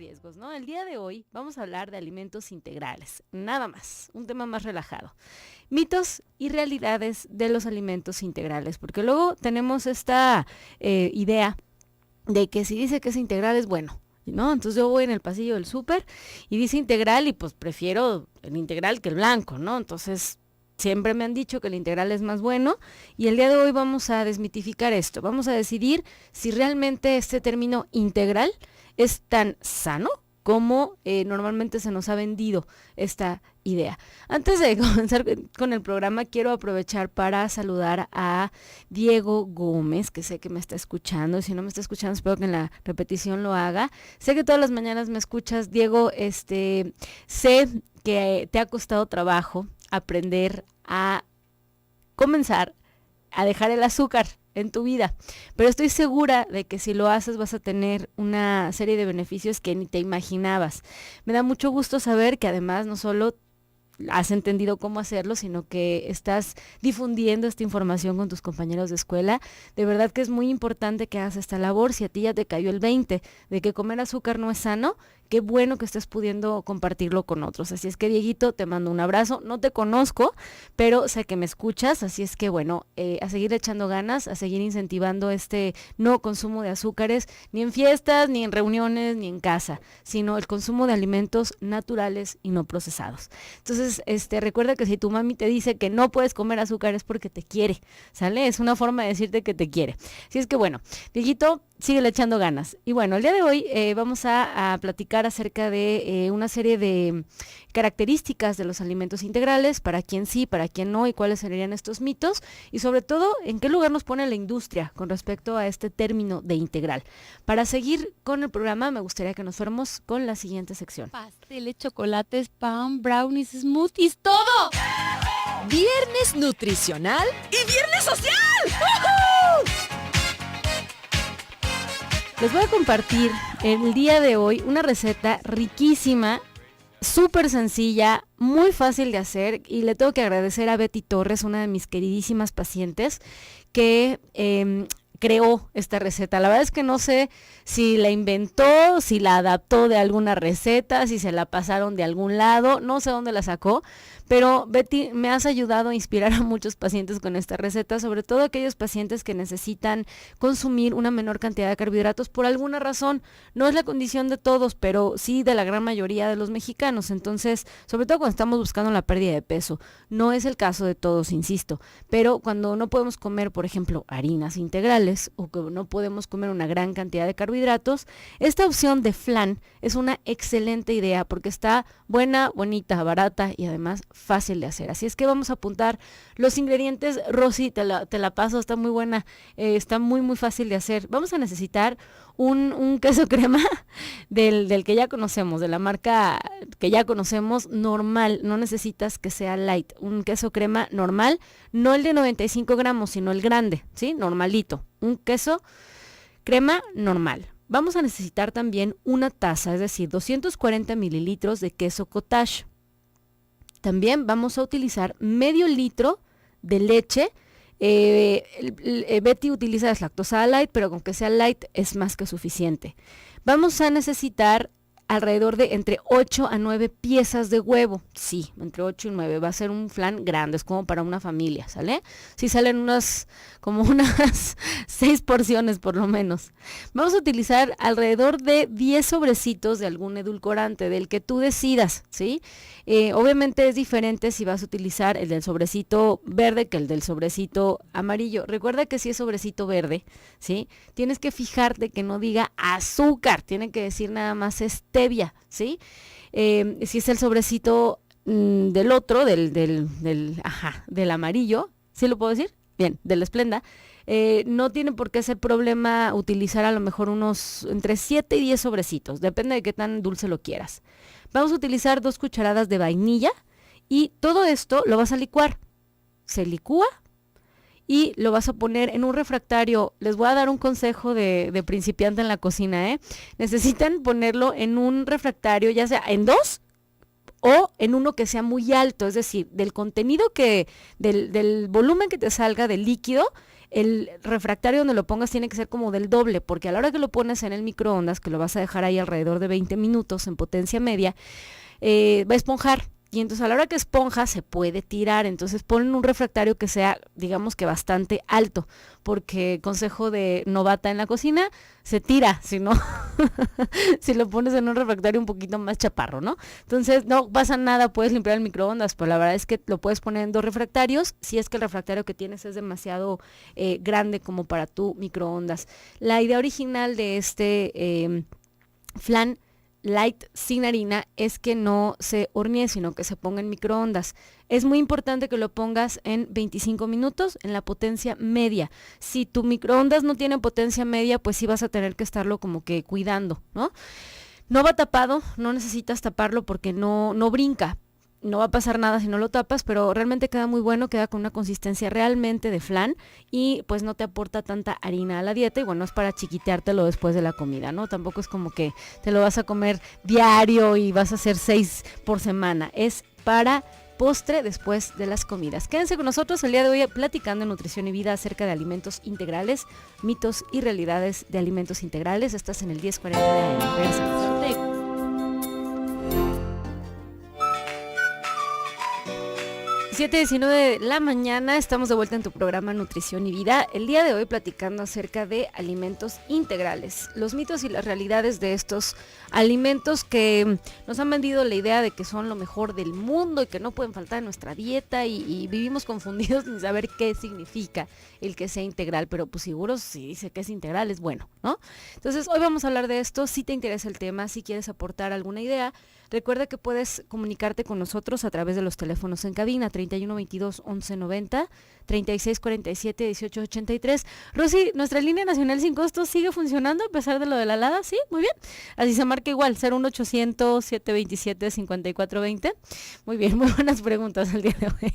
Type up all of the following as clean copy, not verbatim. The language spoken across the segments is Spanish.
riesgos, ¿no? El día de hoy vamos a hablar de alimentos integrales, nada más, un tema más relajado. Mitos y realidades de los alimentos integrales, porque luego tenemos esta idea de que si dice que es integral es bueno, ¿no? Entonces yo voy en el pasillo del súper y dice integral y pues prefiero el integral que el blanco, ¿no? Entonces siempre me han dicho que el integral es más bueno y el día de hoy vamos a desmitificar esto. Vamos a decidir si realmente este término integral es tan sano como normalmente se nos ha vendido esta idea. Antes de comenzar con el programa, quiero aprovechar para saludar a Diego Gómez, que sé que me está escuchando. Si no me está escuchando, espero que en la repetición lo haga. Sé que todas las mañanas me escuchas, Diego. Sé que te ha costado trabajo aprender a comenzar a dejar el azúcar en tu vida, pero estoy segura de que si lo haces vas a tener una serie de beneficios que ni te imaginabas. Me da mucho gusto saber que además no solo has entendido cómo hacerlo, sino que estás difundiendo esta información con tus compañeros de escuela. De verdad que es muy importante que hagas esta labor. Si a ti ya te cayó el 20 de que comer azúcar no es sano, qué bueno que estés pudiendo compartirlo con otros. Así es que, Dieguito, te mando un abrazo. No te conozco, pero sé que me escuchas, así es que, bueno, a seguir echando ganas, a seguir incentivando este no consumo de azúcares, ni en fiestas, ni en reuniones, ni en casa, sino el consumo de alimentos naturales y no procesados. Entonces, recuerda que si tu mami te dice que no puedes comer azúcar es porque te quiere, ¿sale? Es una forma de decirte que te quiere. Así es que, bueno, Dieguito, síguele echando ganas. Y bueno, el día de hoy vamos a platicar acerca de una serie de características de los alimentos integrales, para quién sí, para quién no, y cuáles serían estos mitos, y sobre todo, en qué lugar nos pone la industria con respecto a este término de integral. Para seguir con el programa, me gustaría que nos fuéramos con la siguiente sección. Pasteles, chocolates, pan, brownies, smoothies, ¡todo! Viernes nutricional y viernes social. ¡Woohoo! Les voy a compartir el día de hoy una receta riquísima, súper sencilla, muy fácil de hacer, y le tengo que agradecer a Betty Torres, una de mis queridísimas pacientes, que creó esta receta. La verdad es que no sé si la inventó, si la adaptó de alguna receta, si se la pasaron de algún lado, no sé dónde la sacó, pero Betty, me has ayudado a inspirar a muchos pacientes con esta receta, sobre todo aquellos pacientes que necesitan consumir una menor cantidad de carbohidratos por alguna razón. No es la condición de todos, pero sí de la gran mayoría de los mexicanos. Entonces, sobre todo cuando estamos buscando la pérdida de peso. No es el caso de todos, insisto, pero cuando no podemos comer, por ejemplo, harinas integrales o que no podemos comer una gran cantidad de carbohidratos, esta opción de flan es una excelente idea porque está buena, bonita, barata y además fácil de hacer. Así es que vamos a apuntar los ingredientes. Rosy, te la paso, está muy buena, está muy muy fácil de hacer. Vamos a necesitar un queso crema del que ya conocemos, de la marca que ya conocemos, normal, no necesitas que sea light, un queso crema normal, no el de 95 gramos, sino el grande, ¿sí? Normalito, un queso crema normal. Vamos a necesitar también una taza, es decir, 240 mililitros de queso cottage. También vamos a utilizar medio litro de leche. Betty utiliza deslactosada light, pero con que sea light es más que suficiente. Vamos a necesitar alrededor de entre 8 a 9 piezas de huevo. Sí, entre 8 y 9. Va a ser un flan grande, es como para una familia, ¿sale? Sí salen unas 6 porciones por lo menos. Vamos a utilizar alrededor de 10 sobrecitos de algún edulcorante, del que tú decidas, ¿sí? Obviamente es diferente si vas a utilizar el del sobrecito verde que el del sobrecito amarillo. Recuerda que si es sobrecito verde, ¿sí? Tienes que fijarte que no diga azúcar, tiene que decir nada más stevia, ¿sí? Si es el sobrecito del otro, del amarillo, ¿sí lo puedo decir? Bien, del Splenda. No tiene por qué ser problema utilizar a lo mejor unos entre 7 y 10 sobrecitos, depende de qué tan dulce lo quieras. Vamos a utilizar 2 cucharadas de vainilla y todo esto lo vas a licuar. Se licúa y lo vas a poner en un refractario. Les voy a dar un consejo de principiante en la cocina, ¿eh? Necesitan ponerlo en un refractario, ya sea en 2 o en uno que sea muy alto, es decir, del contenido del volumen que te salga del líquido, el refractario donde lo pongas tiene que ser como del doble, porque a la hora que lo pones en el microondas, que lo vas a dejar ahí alrededor de 20 minutos en potencia media, va a esponjar. Y entonces a la hora que esponja se puede tirar, entonces ponen un refractario que sea, digamos que bastante alto, porque consejo de novata en la cocina, se tira, si no, si lo pones en un refractario un poquito más chaparro, ¿no? Entonces no pasa nada, puedes limpiar el microondas, pero la verdad es que lo puedes poner en 2 refractarios, si es que el refractario que tienes es demasiado grande como para tu microondas. La idea original de este flan light sin harina es que no se hornee, sino que se ponga en microondas. Es muy importante que lo pongas en 25 minutos en la potencia media. Si tu microondas no tiene potencia media, pues sí vas a tener que estarlo como que cuidando, ¿no? No va tapado, no necesitas taparlo porque no brinca. No va a pasar nada si no lo tapas, pero realmente queda muy bueno, queda con una consistencia realmente de flan y pues no te aporta tanta harina a la dieta y bueno, es para chiquiteártelo después de la comida, ¿no? Tampoco es como que te lo vas a comer diario y vas a hacer 6 por semana, es para postre después de las comidas. Quédense con nosotros el día de hoy platicando en Nutrición y Vida acerca de alimentos integrales, mitos y realidades de alimentos integrales. Estás en el 1040 de AM. Regresamos. 7:19 de la mañana, estamos de vuelta en tu programa Nutrición y Vida. El día de hoy platicando acerca de alimentos integrales, los mitos y las realidades de estos alimentos que nos han vendido la idea de que son lo mejor del mundo y que no pueden faltar en nuestra dieta y vivimos confundidos sin saber qué significa el que sea integral, pero pues seguro si dice que es integral es bueno, ¿no? Entonces hoy vamos a hablar de esto. Si te interesa el tema, si quieres aportar alguna idea, recuerda que puedes comunicarte con nosotros a través de los teléfonos en cabina 31 22 11 90, 36 47 18 83. Rosy, nuestra línea nacional sin costo sigue funcionando a pesar de lo de la alada, ¿sí? Muy bien. Así se marca igual, 01800 727 5420. Muy bien, muy buenas preguntas el día de hoy.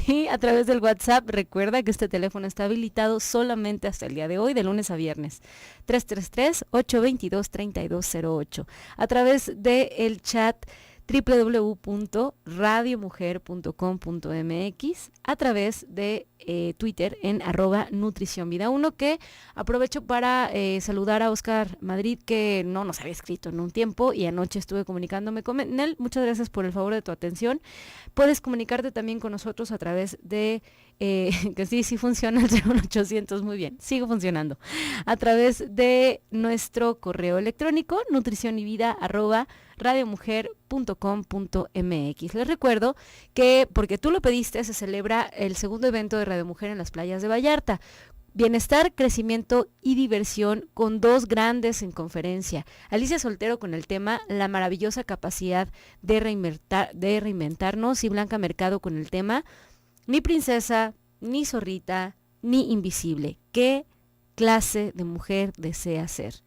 Y a través del WhatsApp, recuerda que este teléfono está habilitado solamente hasta el día de hoy, de lunes a viernes. 333-822-3208. A través del chat www.radiomujer.com.mx, a través de Twitter en @nutricionvida1, que aprovecho para saludar a Oscar Madrid, que no nos había escrito en un tiempo y anoche estuve comunicándome con él. Muchas gracias por el favor de tu atención. Puedes comunicarte también con nosotros a través de que sí funciona el 0800, muy bien, sigue funcionando, a través de nuestro correo electrónico nutricionyvida@radiomujer.com.mx. Les recuerdo que, porque tú lo pediste, se celebra el segundo evento de Radio Mujer en las playas de Vallarta. Bienestar, crecimiento y diversión, con 2 grandes en conferencia. Alicia Soltero con el tema La maravillosa capacidad de reinventarnos, y Blanca Mercado con el tema Ni princesa, ni zorrita, ni invisible. ¿Qué clase de mujer desea ser?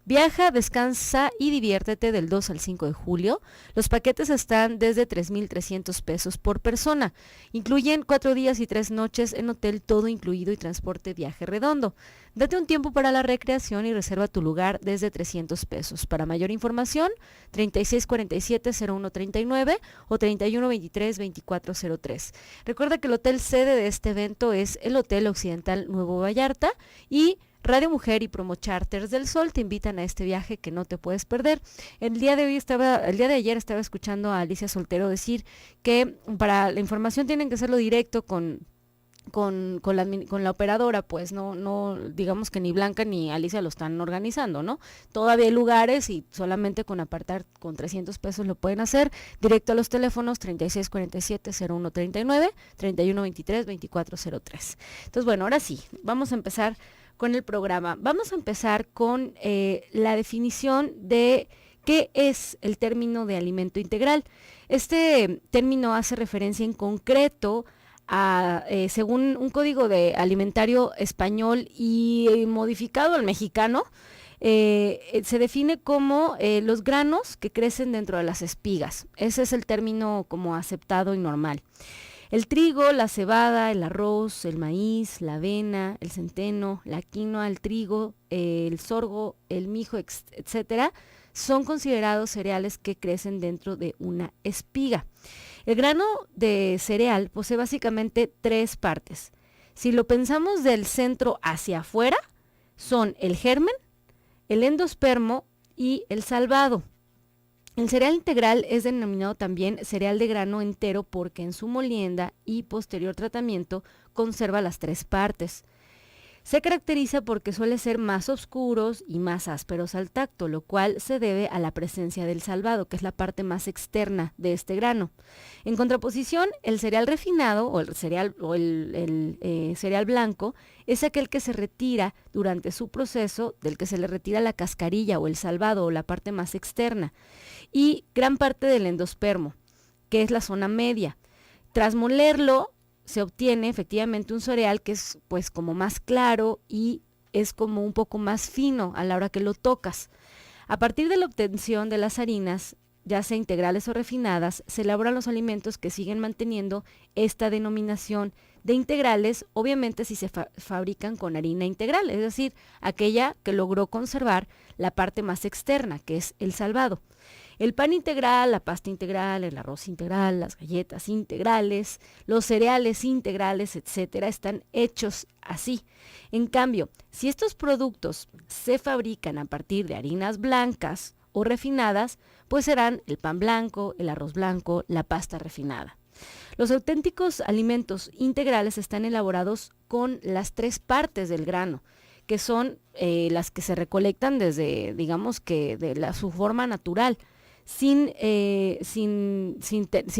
Viaja, descansa y diviértete del 2 al 5 de julio. Los paquetes están desde 3,300 pesos por persona. Incluyen 4 días y 3 noches en hotel, todo incluido, y transporte viaje redondo. Date un tiempo para la recreación y reserva tu lugar desde 300 pesos. Para mayor información, 3647-0139 o 3123-2403. Recuerda que el hotel sede de este evento es el Hotel Occidental Nuevo Vallarta, y Radio Mujer y Promo Charters del Sol te invitan a este viaje que no te puedes perder. El día de ayer estaba escuchando a Alicia Soltero decir que para la información tienen que hacerlo directo con la operadora, pues no digamos que ni Blanca ni Alicia lo están organizando, ¿no? Todavía hay lugares y solamente con apartar con 300 pesos lo pueden hacer. Directo a los teléfonos 3647-0139, 3123-2403. Entonces, bueno, ahora sí, vamos a empezar con el programa. Vamos a empezar con la definición de qué es el término de alimento integral. Este término hace referencia en concreto a, según un código de alimentario español y modificado al mexicano, se define como los granos que crecen dentro de las espigas. Ese es el término como aceptado y normal. El trigo, la cebada, el arroz, el maíz, la avena, el centeno, la quinoa, el trigo, el sorgo, el mijo, etcétera, son considerados cereales que crecen dentro de una espiga. El grano de cereal posee básicamente 3 partes: Si lo pensamos del centro hacia afuera, son el germen, el endospermo y el salvado. El cereal integral es denominado también cereal de grano entero porque en su molienda y posterior tratamiento conserva las tres partes. Se caracteriza porque suele ser más oscuros y más ásperos al tacto, lo cual se debe a la presencia del salvado, que es la parte más externa de este grano. En contraposición, el cereal refinado o el cereal blanco es aquel que se retira durante su proceso, del que se le retira la cascarilla o el salvado o la parte más externa, y gran parte del endospermo, que es la zona media. Tras molerlo, se obtiene efectivamente un cereal que es pues como más claro y es como un poco más fino a la hora que lo tocas. A partir de la obtención de las harinas, ya sea integrales o refinadas, se elaboran los alimentos que siguen manteniendo esta denominación de integrales, obviamente si se fabrican con harina integral, es decir, aquella que logró conservar la parte más externa, que es el salvado. El pan integral, la pasta integral, el arroz integral, las galletas integrales, los cereales integrales, etcétera, están hechos así. En cambio, si estos productos se fabrican a partir de harinas blancas o refinadas, pues serán el pan blanco, el arroz blanco, la pasta refinada. Los auténticos alimentos integrales están elaborados con las tres partes del grano, que son las que se recolectan desde, digamos que su forma natural, sin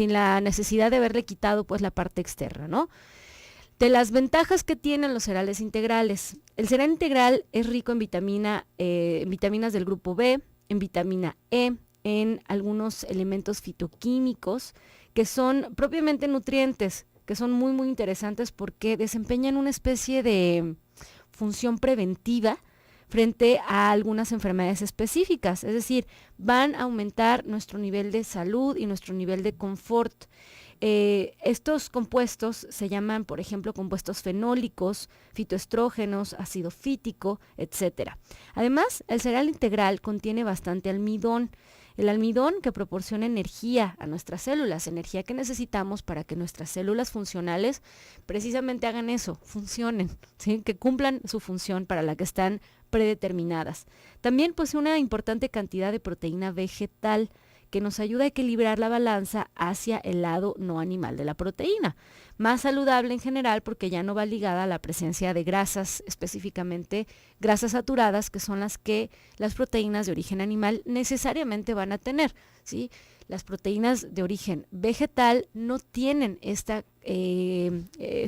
la necesidad de haberle quitado pues la parte externa, ¿no? De las ventajas que tienen los cereales integrales. El cereal integral es rico en vitaminas del grupo B, en vitamina E, en algunos elementos fitoquímicos que son propiamente nutrientes, que son muy muy interesantes porque desempeñan una especie de función preventiva frente a algunas enfermedades específicas, es decir, van a aumentar nuestro nivel de salud y nuestro nivel de confort. Estos compuestos se llaman, por ejemplo, compuestos fenólicos, fitoestrógenos, ácido fítico, etc. Además, el cereal integral contiene bastante almidón. El almidón que proporciona energía a nuestras células, energía que necesitamos para que nuestras células funcionales precisamente hagan eso, funcionen, ¿sí? Que cumplan su función para la que están predeterminadas. También posee una importante cantidad de proteína vegetal que nos ayuda a equilibrar la balanza hacia el lado no animal de la proteína. Más saludable en general porque ya no va ligada a la presencia de grasas, específicamente grasas saturadas, que son las que las proteínas de origen animal necesariamente van a tener, ¿sí? Las proteínas de origen vegetal no tienen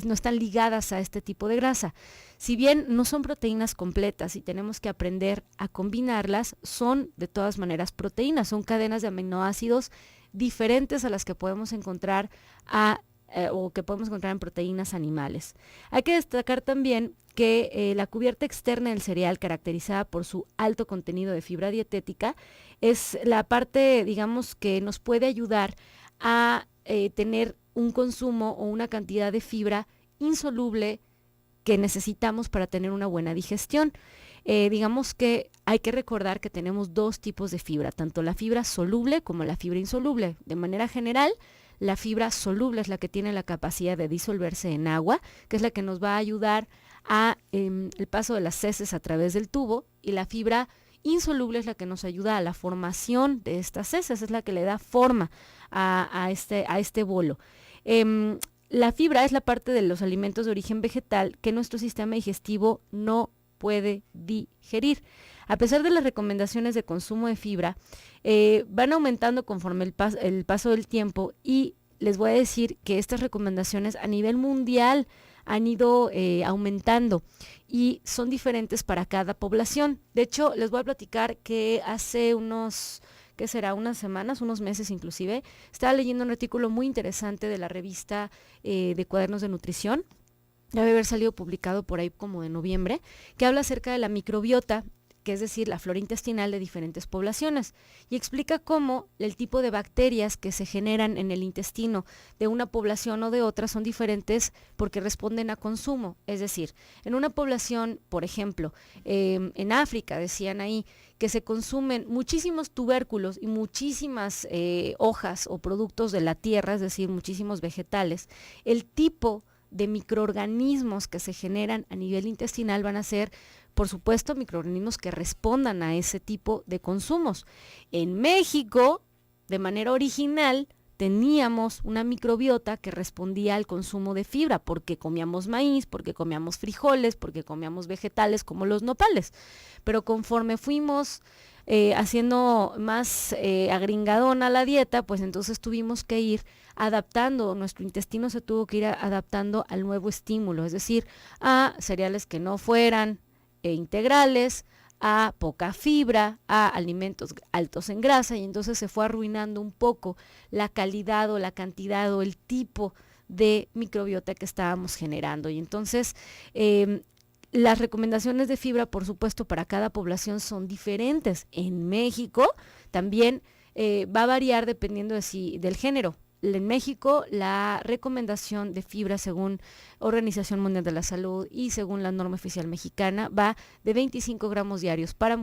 no están ligadas a este tipo de grasa. Si bien no son proteínas completas y tenemos que aprender a combinarlas, son de todas maneras proteínas, son cadenas de aminoácidos diferentes a las que podemos encontrar o que podemos encontrar en proteínas animales. Hay que destacar también que la cubierta externa del cereal, caracterizada por su alto contenido de fibra dietética, es la parte, digamos, que nos puede ayudar a tener un consumo o una cantidad de fibra insoluble que necesitamos para tener una buena digestión. Digamos que hay que recordar que tenemos dos tipos de fibra, tanto la fibra soluble como la fibra insoluble. De manera general, la fibra soluble es la que tiene la capacidad de disolverse en agua, que es la que nos va a ayudar a el paso de las heces a través del tubo, y la fibra insoluble es la que nos ayuda a la formación de estas heces, es la que le da forma a este bolo. La fibra es la parte de los alimentos de origen vegetal que nuestro sistema digestivo no puede digerir. A pesar de las recomendaciones de consumo de fibra, van aumentando conforme el paso del tiempo, y les voy a decir que estas recomendaciones a nivel mundial han ido aumentando y son diferentes para cada población. De hecho, les voy a platicar que hace unas semanas, unos meses inclusive, estaba leyendo un artículo muy interesante de la revista de Cuadernos de Nutrición, debe haber salido publicado por ahí como de noviembre, que habla acerca de la microbiota, que es decir, la flora intestinal de diferentes poblaciones, y explica cómo el tipo de bacterias que se generan en el intestino de una población o de otra son diferentes porque responden a consumo. Es decir, en una población, por ejemplo, en África, decían ahí, que se consumen muchísimos tubérculos y muchísimas hojas o productos de la tierra, es decir, muchísimos vegetales, el tipo de microorganismos que se generan a nivel intestinal van a ser, por supuesto, microorganismos que respondan a ese tipo de consumos. En México, de manera original, teníamos una microbiota que respondía al consumo de fibra, porque comíamos maíz, porque comíamos frijoles, porque comíamos vegetales como los nopales. Pero conforme fuimos haciendo más agringadona la dieta, pues entonces tuvimos que ir adaptando, nuestro intestino se tuvo que ir adaptando al nuevo estímulo, es decir, a cereales que no fueran integrales, a poca fibra, a alimentos altos en grasa, y entonces se fue arruinando un poco la calidad o la cantidad o el tipo de microbiota que estábamos generando. Y entonces las recomendaciones de fibra, por supuesto, para cada población son diferentes. En México también va a variar dependiendo del género. En México, la recomendación de fibra según Organización Mundial de la Salud y según la norma oficial mexicana va de 25 gramos diarios para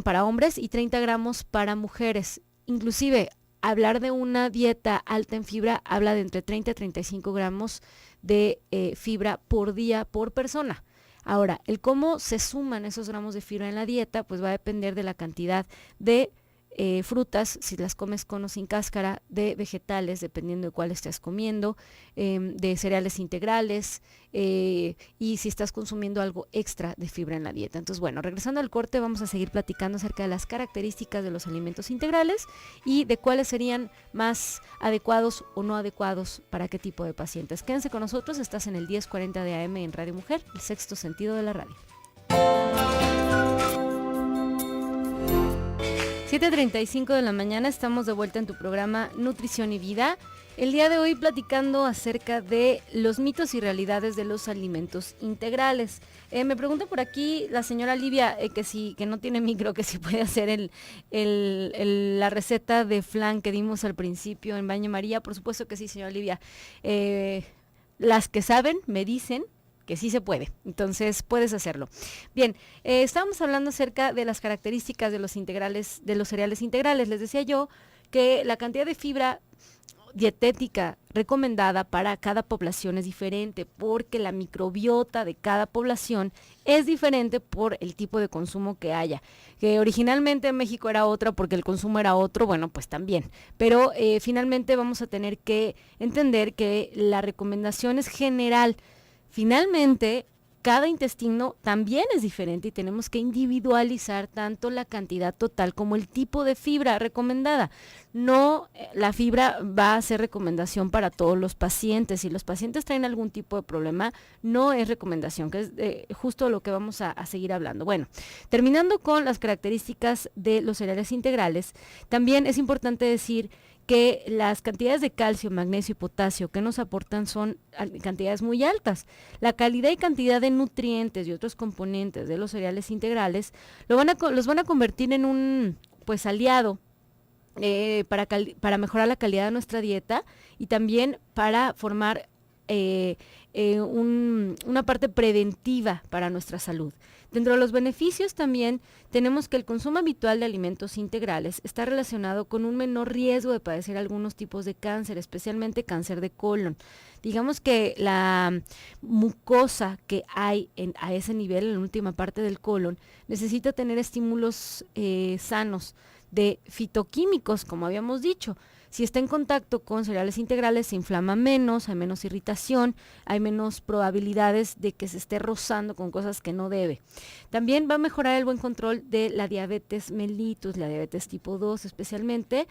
para hombres y 30 gramos para mujeres. Inclusive, hablar de una dieta alta en fibra habla de entre 30 y 35 gramos de fibra por día por persona. Ahora, el cómo se suman esos gramos de fibra en la dieta, pues va a depender de la cantidad de frutas, si las comes con o sin cáscara, de vegetales, dependiendo de cuál estés comiendo, de cereales integrales y si estás consumiendo algo extra de fibra en la dieta. Entonces, bueno, regresando al corte, vamos a seguir platicando acerca de las características de los alimentos integrales y de cuáles serían más adecuados o no adecuados para qué tipo de pacientes. Quédense con nosotros, estás en el 1040 de AM en Radio Mujer, el sexto sentido de la radio. 7:35 de la mañana, estamos de vuelta en tu programa Nutrición y Vida. El día de hoy platicando acerca de los mitos y realidades de los alimentos integrales. Me pregunta por aquí la señora Livia que no tiene micro, que si puede hacer la receta de flan que dimos al principio en Baño María. Por supuesto que sí, señora Livia. Las que saben me dicen que sí se puede, entonces puedes hacerlo. Bien, estábamos hablando acerca de las características de los integrales, de los cereales integrales. Les decía yo que la cantidad de fibra dietética recomendada para cada población es diferente, porque la microbiota de cada población es diferente por el tipo de consumo que haya. Que originalmente en México era otra porque el consumo era otro, bueno, pues también. Pero finalmente vamos a tener que entender que la recomendación es general. Finalmente, cada intestino también es diferente y tenemos que individualizar tanto la cantidad total como el tipo de fibra recomendada. No, la fibra va a ser recomendación para todos los pacientes. Si los pacientes traen algún tipo de problema, no es recomendación, que es justo lo que vamos a seguir hablando. Bueno, terminando con las características de los cereales integrales, también es importante decir que las cantidades de calcio, magnesio y potasio que nos aportan son cantidades muy altas. La calidad y cantidad de nutrientes y otros componentes de los cereales integrales los van a convertir en un aliado para mejorar la calidad de nuestra dieta y también para formar una parte preventiva para nuestra salud. Dentro de los beneficios también tenemos que el consumo habitual de alimentos integrales está relacionado con un menor riesgo de padecer algunos tipos de cáncer, especialmente cáncer de colon. Digamos que la mucosa que hay a ese nivel, en la última parte del colon, necesita tener estímulos sanos de fitoquímicos, como habíamos dicho. Si está en contacto con cereales integrales, se inflama menos, hay menos irritación, hay menos probabilidades de que se esté rozando con cosas que no debe. También va a mejorar el buen control de la diabetes mellitus, la diabetes tipo 2 especialmente,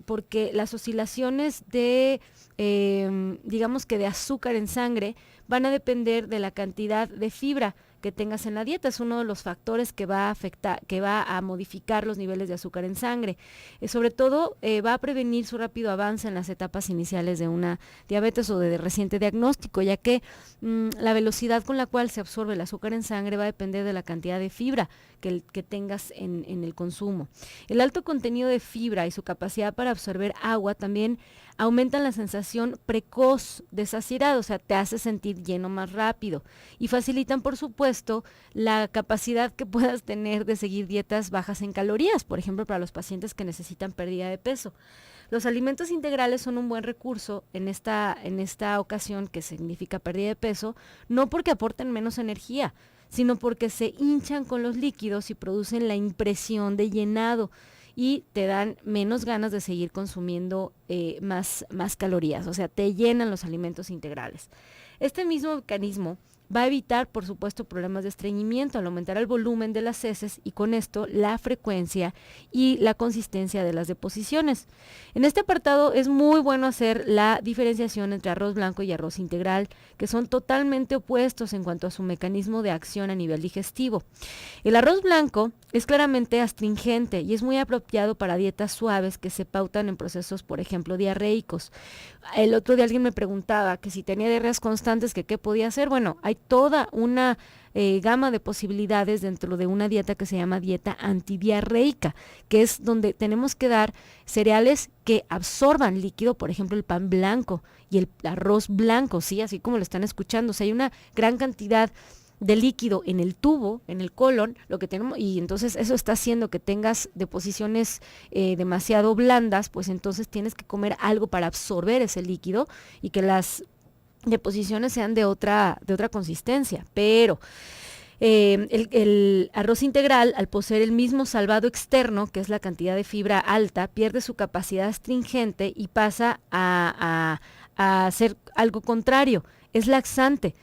porque las oscilaciones de, digamos que de azúcar en sangre, van a depender de la cantidad de fibra que tengas en la dieta. Es uno de los factores que va a modificar los niveles de azúcar en sangre. Sobre todo va a prevenir su rápido avance en las etapas iniciales de una diabetes o de reciente diagnóstico, ya que la velocidad con la cual se absorbe el azúcar en sangre va a depender de la cantidad de fibra que tengas en el consumo. El alto contenido de fibra y su capacidad para absorber agua también aumentan la sensación precoz de saciedad, o sea, te hace sentir lleno más rápido y facilitan, por supuesto, la capacidad que puedas tener de seguir dietas bajas en calorías, por ejemplo, para los pacientes que necesitan pérdida de peso. Los alimentos integrales son un buen recurso en esta ocasión, que significa pérdida de peso, no porque aporten menos energía, sino porque se hinchan con los líquidos y producen la impresión de llenado y te dan menos ganas de seguir consumiendo más calorías, o sea, te llenan los alimentos integrales. Este mismo mecanismo va a evitar, por supuesto, problemas de estreñimiento al aumentar el volumen de las heces y con esto la frecuencia y la consistencia de las deposiciones. En este apartado es muy bueno hacer la diferenciación entre arroz blanco y arroz integral, que son totalmente opuestos en cuanto a su mecanismo de acción a nivel digestivo. El arroz blanco es claramente astringente y es muy apropiado para dietas suaves que se pautan en procesos, por ejemplo, diarreicos. El otro día alguien me preguntaba que si tenía diarreas constantes, que qué podía hacer. Bueno, hay toda una gama de posibilidades dentro de una dieta que se llama dieta antidiarreica, que es donde tenemos que dar cereales que absorban líquido, por ejemplo el pan blanco y el arroz blanco, ¿sí? Así como lo están escuchando. O sea, hay una gran cantidad de líquido en el tubo, en el colon, lo que tenemos, y entonces eso está haciendo que tengas deposiciones demasiado blandas, pues entonces tienes que comer algo para absorber ese líquido y que las deposiciones sean de otra consistencia. Pero el arroz integral, al poseer el mismo salvado externo, que es la cantidad de fibra alta, pierde su capacidad astringente y pasa a hacer algo contrario, es laxante.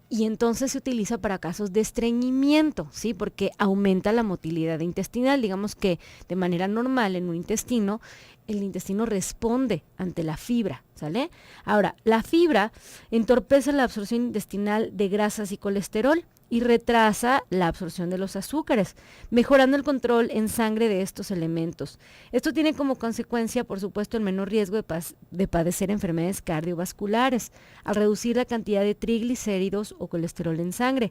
Y entonces se utiliza para casos de estreñimiento, ¿sí? Porque aumenta la motilidad intestinal. Digamos que de manera normal en un intestino, el intestino responde ante la fibra, ¿sale? Ahora, la fibra entorpece la absorción intestinal de grasas y colesterol y retrasa la absorción de los azúcares, mejorando el control en sangre de estos elementos. Esto tiene como consecuencia, por supuesto, el menor riesgo de padecer enfermedades cardiovasculares, al reducir la cantidad de triglicéridos o colesterol en sangre.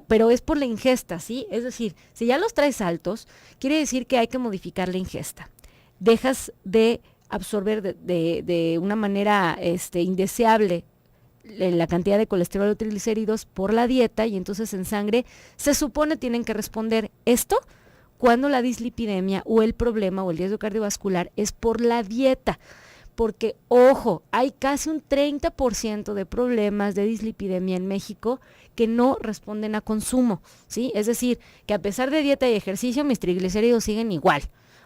Pero es por la ingesta, ¿sí? Es decir, si ya los traes altos, quiere decir que hay que modificar la ingesta. Dejas de absorber de una manera indeseable la cantidad de colesterol o triglicéridos por la dieta, y entonces en sangre se supone tienen que responder esto cuando la dislipidemia o el problema o el riesgo cardiovascular es por la dieta. Porque, ojo, hay casi un 30% de problemas de dislipidemia en México que no responden a consumo, ¿sí? Es decir, que a pesar de dieta y ejercicio, mis triglicéridos siguen igual,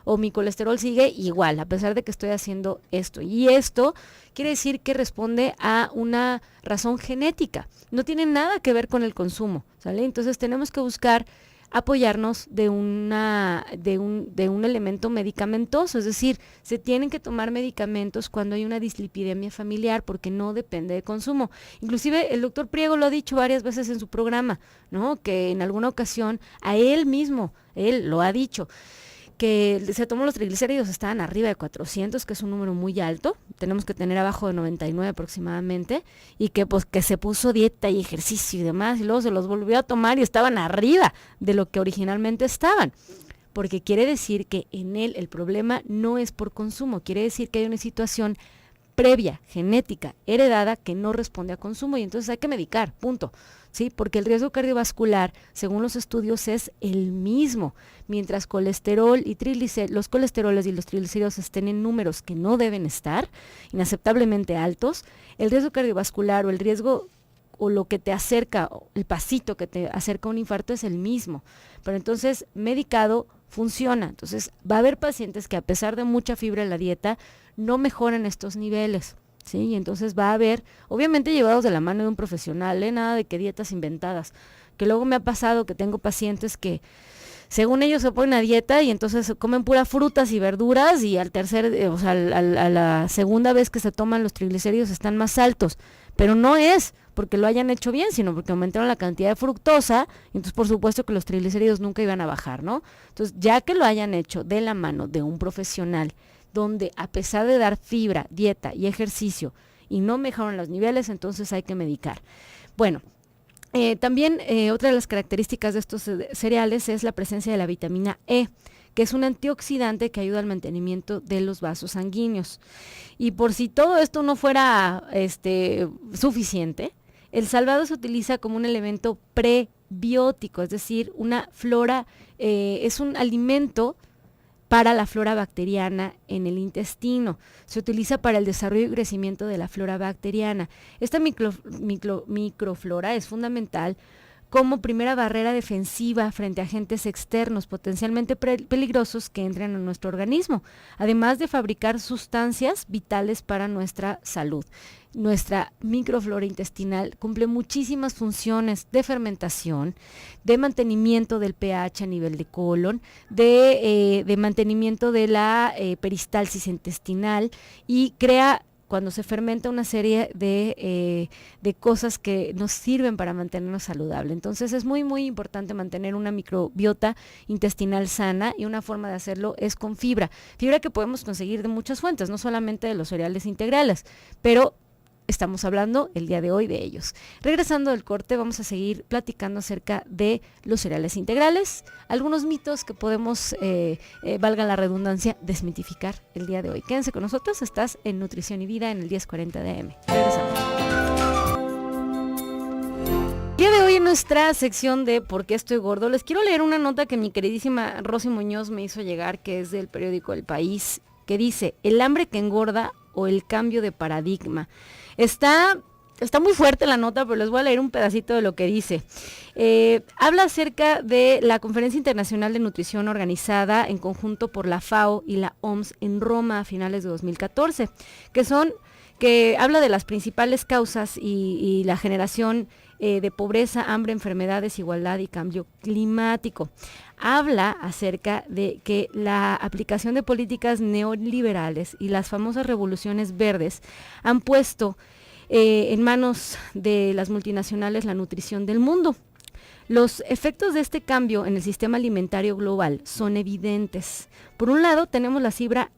o mi colesterol sigue igual, a pesar de que estoy haciendo esto. Y esto quiere decir que responde a una razón genética. No tiene nada que ver con el consumo, ¿sale? Entonces tenemos que buscar apoyarnos de un elemento medicamentoso, es decir, se tienen que tomar medicamentos cuando hay una dislipidemia familiar porque no depende de consumo. Inclusive el doctor Priego lo ha dicho varias veces en su programa, ¿no? Que en alguna ocasión a él mismo, él lo ha dicho, que se tomó los triglicéridos, estaban arriba de 400, que es un número muy alto, tenemos que tener abajo de 99 aproximadamente, y que pues que se puso dieta y ejercicio y demás, y luego se los volvió a tomar y estaban arriba de lo que originalmente estaban, porque quiere decir que en él el problema no es por consumo, quiere decir que hay una situación previa, genética, heredada, que no responde a consumo, y entonces hay que medicar, punto. ¿Sí? Porque el riesgo cardiovascular, según los estudios, es el mismo. Mientras colesterol y los colesteroles y los triglicéridos estén en números que no deben estar, inaceptablemente altos, el riesgo cardiovascular o el riesgo o lo que te acerca, el pasito que te acerca a un infarto es el mismo. Pero entonces, medicado funciona. Entonces, va a haber pacientes que a pesar de mucha fibra en la dieta, no mejoran estos niveles. Sí, y entonces va a haber, obviamente llevados de la mano de un profesional, nada de que dietas inventadas, que luego me ha pasado que tengo pacientes que según ellos se ponen a dieta y entonces comen puras frutas y verduras y al tercer, o sea, a la segunda vez que se toman los triglicéridos están más altos, pero no es porque lo hayan hecho bien, sino porque aumentaron la cantidad de fructosa, y entonces por supuesto que los triglicéridos nunca iban a bajar, ¿no? Entonces, ya que lo hayan hecho de la mano de un profesional, donde a pesar de dar fibra, dieta y ejercicio y no mejoran los niveles, entonces hay que medicar. Bueno, también otra de las características de estos cereales es la presencia de la vitamina E, que es un antioxidante que ayuda al mantenimiento de los vasos sanguíneos. Y por si todo esto no fuera suficiente, el salvado se utiliza como un elemento prebiótico, es decir, una flora, es un alimento para la flora bacteriana en el intestino. Se utiliza para el desarrollo y crecimiento de la flora bacteriana. Esta microflora es fundamental como primera barrera defensiva frente a agentes externos potencialmente peligrosos que entren en nuestro organismo, además de fabricar sustancias vitales para nuestra salud. Nuestra microflora intestinal cumple muchísimas funciones de fermentación, de mantenimiento del pH a nivel de colon, de mantenimiento de la peristalsis intestinal y crea, cuando se fermenta, una serie de cosas que nos sirven para mantenernos saludables. Entonces es muy, muy importante mantener una microbiota intestinal sana, y una forma de hacerlo es con fibra. Fibra que podemos conseguir de muchas fuentes, no solamente de los cereales integrales, pero estamos hablando el día de hoy de ellos. Regresando del corte, vamos a seguir platicando acerca de los cereales integrales, algunos mitos que podemos, valga la redundancia, desmitificar el día de hoy. Quédense con nosotros, estás en Nutrición y Vida en el 1040 de AM. Regresamos. El día de hoy, en nuestra sección de ¿Por qué estoy gordo?, les quiero leer una nota que mi queridísima Rosy Muñoz me hizo llegar, que es del periódico El País, que dice: el hambre que engorda o el cambio de paradigma. Está muy fuerte la nota, pero les voy a leer un pedacito de lo que dice. Habla acerca de la Conferencia Internacional de Nutrición organizada en conjunto por la FAO y la OMS en Roma a finales de 2014, que habla de las principales causas y la generación de pobreza, hambre, enfermedad, desigualdad y cambio climático. Habla acerca de que la aplicación de políticas neoliberales y las famosas revoluciones verdes han puesto en manos de las multinacionales la nutrición del mundo. Los efectos de este cambio en el sistema alimentario global son evidentes. Por un lado, tenemos la cifra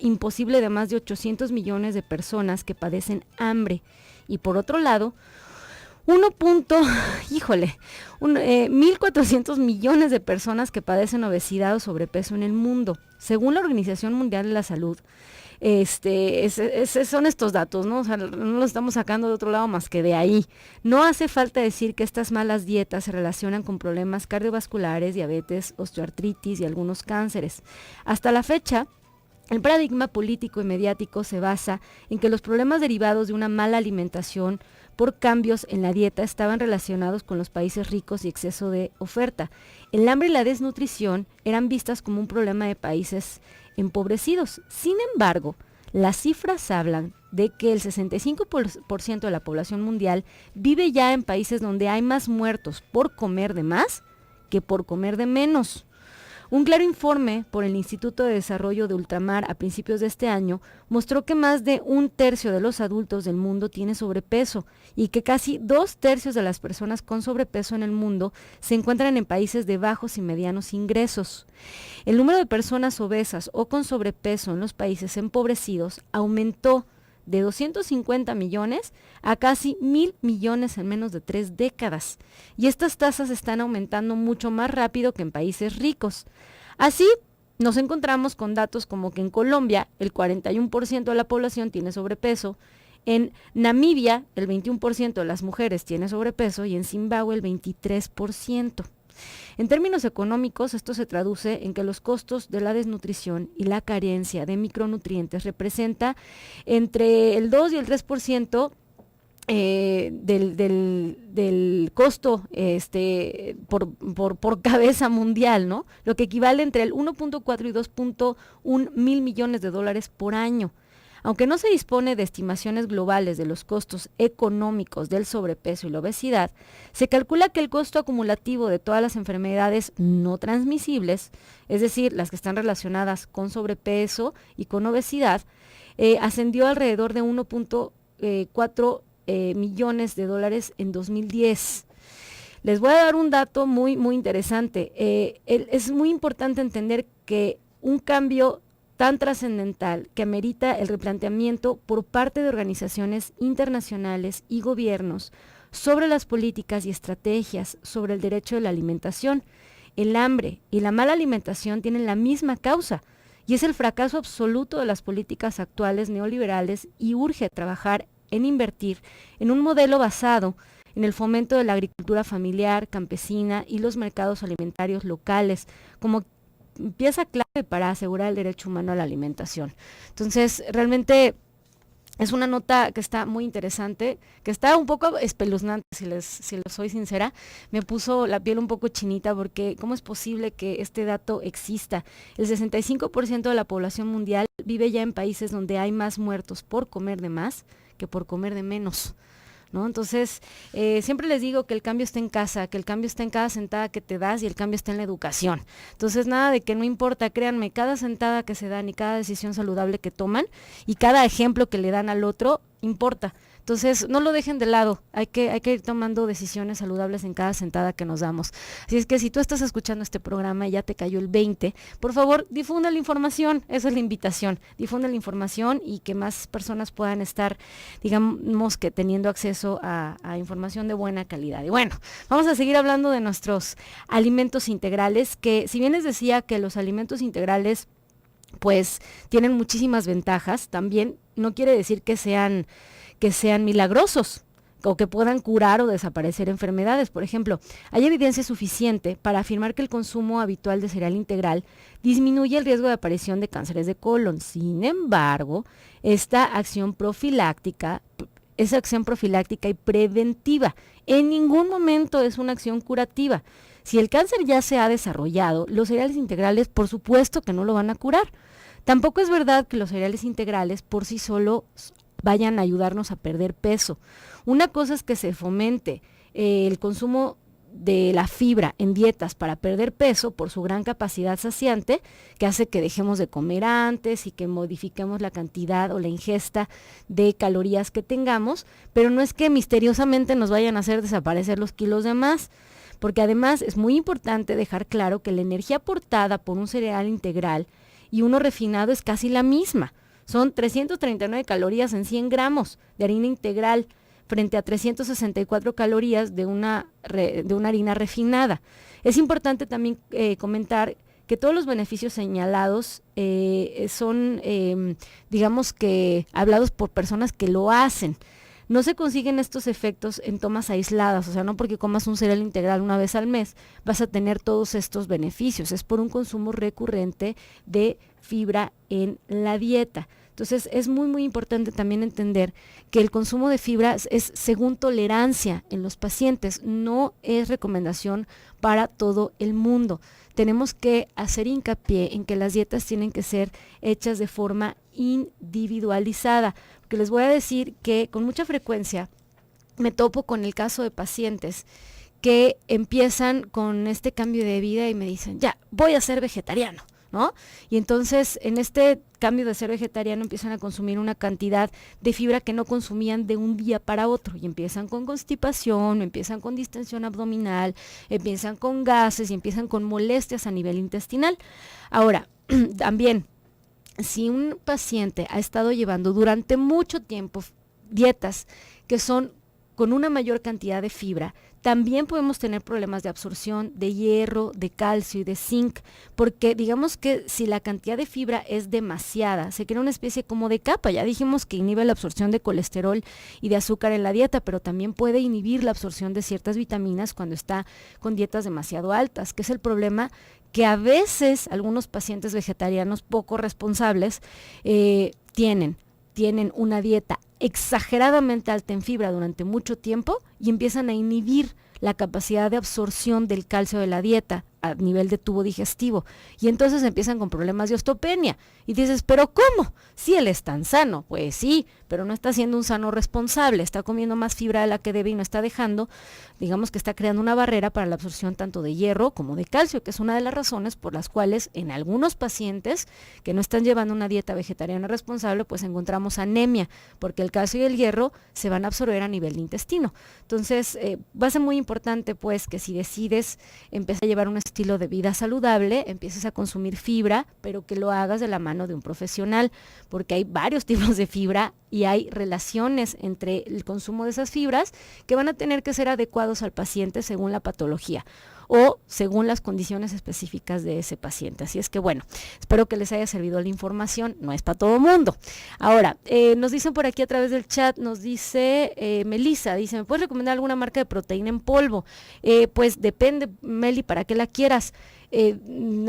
imposible de más de 800 millones de personas que padecen hambre, y por otro lado, 1.400 millones de personas que padecen obesidad o sobrepeso en el mundo. Según la Organización Mundial de la Salud, son estos datos, ¿no? O sea, no los estamos sacando de otro lado más que de ahí. No hace falta decir que estas malas dietas se relacionan con problemas cardiovasculares, diabetes, osteoartritis y algunos cánceres. Hasta la fecha, el paradigma político y mediático se basa en que los problemas derivados de una mala alimentación por cambios en la dieta estaban relacionados con los países ricos y exceso de oferta. El hambre y la desnutrición eran vistas como un problema de países empobrecidos. Sin embargo, las cifras hablan de que el 65% de la población mundial vive ya en países donde hay más muertos por comer de más que por comer de menos. Un claro informe por el Instituto de Desarrollo de Ultramar a principios de este año mostró que más de 1/3 de los adultos del mundo tiene sobrepeso, y que casi 2/3 de las personas con sobrepeso en el mundo se encuentran en países de bajos y medianos ingresos. El número de personas obesas o con sobrepeso en los países empobrecidos aumentó de 250 millones a casi 1.000 millones en menos de 3 décadas. Y estas tasas están aumentando mucho más rápido que en países ricos. Así, nos encontramos con datos como que en Colombia el 41% de la población tiene sobrepeso, en Namibia el 21% de las mujeres tiene sobrepeso y en Zimbabue el 23%. En términos económicos, esto se traduce en que los costos de la desnutrición y la carencia de micronutrientes representa entre el 2 y el 3% del costo por cabeza mundial, ¿no? Lo que equivale entre el 1.4 y 2.1 mil millones de dólares por año. Aunque no se dispone de estimaciones globales de los costos económicos del sobrepeso y la obesidad, se calcula que el costo acumulativo de todas las enfermedades no transmisibles, es decir, las que están relacionadas con sobrepeso y con obesidad, ascendió alrededor de 1.4 millones de dólares en 2010. Les voy a dar un dato muy, muy interesante. Es muy importante entender que un cambio tan trascendental que amerita el replanteamiento por parte de organizaciones internacionales y gobiernos sobre las políticas y estrategias sobre el derecho de la alimentación. El hambre y la mala alimentación tienen la misma causa, y es el fracaso absoluto de las políticas actuales neoliberales, y urge trabajar en invertir en un modelo basado en el fomento de la agricultura familiar, campesina y los mercados alimentarios locales, como pieza clave para asegurar el derecho humano a la alimentación. Entonces, realmente es una nota que está muy interesante, que está un poco espeluznante, si les soy sincera. Me puso la piel un poco chinita porque ¿cómo es posible que este dato exista? El 65% de la población mundial vive ya en países donde hay más muertos por comer de más que por comer de menos, ¿no? Entonces, siempre les digo que el cambio está en casa, que el cambio está en cada sentada que te das y el cambio está en la educación. Entonces, nada de que no importa, créanme, cada sentada que se dan y cada decisión saludable que toman y cada ejemplo que le dan al otro, importa. Entonces, no lo dejen de lado, hay que ir tomando decisiones saludables en cada sentada que nos damos. Así es que si tú estás escuchando este programa y ya te cayó el 20, por favor, difunda la información, esa es la invitación, difunda la información y que más personas puedan estar, digamos que teniendo acceso a información de buena calidad. Y bueno, vamos a seguir hablando de nuestros alimentos integrales, que si bien les decía que los alimentos integrales pues tienen muchísimas ventajas, también no quiere decir que sean milagrosos o que puedan curar o desaparecer enfermedades. Por ejemplo, hay evidencia suficiente para afirmar que el consumo habitual de cereal integral disminuye el riesgo de aparición de cánceres de colon. Sin embargo, esa acción profiláctica y preventiva en ningún momento es una acción curativa. Si el cáncer ya se ha desarrollado, los cereales integrales por supuesto que no lo van a curar. Tampoco es verdad que los cereales integrales por sí solos vayan a ayudarnos a perder peso. Una cosa es que se fomente el consumo de la fibra en dietas para perder peso por su gran capacidad saciante, que hace que dejemos de comer antes y que modifiquemos la cantidad o la ingesta de calorías que tengamos, pero no es que misteriosamente nos vayan a hacer desaparecer los kilos de más, porque además es muy importante dejar claro que la energía aportada por un cereal integral y uno refinado es casi la misma. Son 339 calorías en 100 gramos de harina integral frente a 364 calorías de una harina refinada. Es importante también comentar que todos los beneficios señalados son, digamos que, hablados por personas que lo hacen. No se consiguen estos efectos en tomas aisladas, o sea, no porque comas un cereal integral una vez al mes vas a tener todos estos beneficios, es por un consumo recurrente de fibra en la dieta. Entonces es muy muy importante también entender que el consumo de fibra es según tolerancia en los pacientes, no es recomendación para todo el mundo. Tenemos que hacer hincapié en que las dietas tienen que ser hechas de forma individualizada, porque les voy a decir que con mucha frecuencia me topo con el caso de pacientes que empiezan con este cambio de vida y me dicen, ya, voy a ser vegetariano, ¿no? Y entonces en este cambio de ser vegetariano empiezan a consumir una cantidad de fibra que no consumían de un día para otro y empiezan con constipación, empiezan con distensión abdominal, empiezan con gases y empiezan con molestias a nivel intestinal. Ahora, también, si un paciente ha estado llevando durante mucho tiempo dietas que son con una mayor cantidad de fibra, también podemos tener problemas de absorción de hierro, de calcio y de zinc, porque digamos que si la cantidad de fibra es demasiada, se crea una especie como de capa. Ya dijimos que inhibe la absorción de colesterol y de azúcar en la dieta, pero también puede inhibir la absorción de ciertas vitaminas cuando está con dietas demasiado altas, que es el problema que a veces algunos pacientes vegetarianos poco responsables tienen una dieta exageradamente alta en fibra durante mucho tiempo y empiezan a inhibir la capacidad de absorción del calcio de la dieta a nivel de tubo digestivo y entonces empiezan con problemas de osteopenia y dices, ¿pero cómo? Si él es tan sano, pues sí, pero no está siendo un sano responsable, está comiendo más fibra de la que debe y no está dejando, digamos que está creando una barrera para la absorción tanto de hierro como de calcio, que es una de las razones por las cuales en algunos pacientes que no están llevando una dieta vegetariana responsable, pues encontramos anemia, porque el calcio y el hierro se van a absorber a nivel de intestino. Entonces, va a ser muy importante pues que si decides empezar a llevar un estilo de vida saludable, empieces a consumir fibra, pero que lo hagas de la mano de un profesional, porque hay varios tipos de fibra y hay relaciones entre el consumo de esas fibras que van a tener que ser adecuados al paciente según la patología. O según las condiciones específicas de ese paciente. Así es que bueno, espero que les haya servido la información, no es para todo mundo. Ahora, nos dicen por aquí a través del chat, nos dice Melissa, dice, ¿me puedes recomendar alguna marca de proteína en polvo? Pues depende, Meli, para qué la quieras.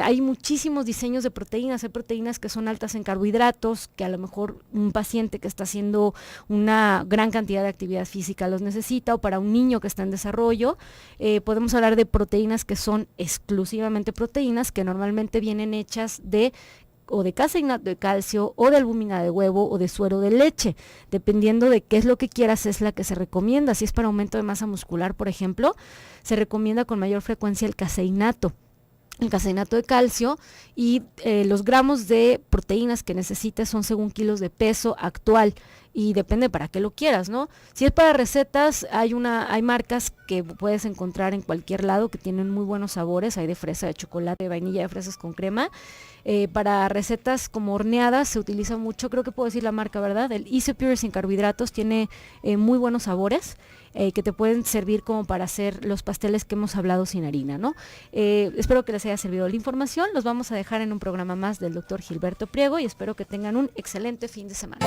Hay muchísimos diseños de proteínas, hay proteínas que son altas en carbohidratos, que a lo mejor un paciente que está haciendo una gran cantidad de actividad física los necesita, o para un niño que está en desarrollo. Podemos hablar de proteínas que son exclusivamente proteínas, que normalmente vienen hechas de caseinato de calcio, o de albúmina de huevo, o de suero de leche, dependiendo de qué es lo que quieras, es la que se recomienda. Si es para aumento de masa muscular, por ejemplo, se recomienda con mayor frecuencia el caseinato de calcio, y los gramos de proteínas que necesites son según kilos de peso actual, y depende para qué lo quieras, ¿no? Si es para recetas, hay marcas que puedes encontrar en cualquier lado que tienen muy buenos sabores, hay de fresa, de chocolate, de vainilla, de fresas con crema. Para recetas como horneadas se utiliza mucho, creo que puedo decir la marca, ¿verdad? El Easy Pure sin carbohidratos tiene muy buenos sabores, que te pueden servir como para hacer los pasteles que hemos hablado sin harina, ¿no? Espero que les haya servido la información. Los vamos a dejar en un programa más del doctor Gilberto Priego, y espero que tengan un excelente fin de semana.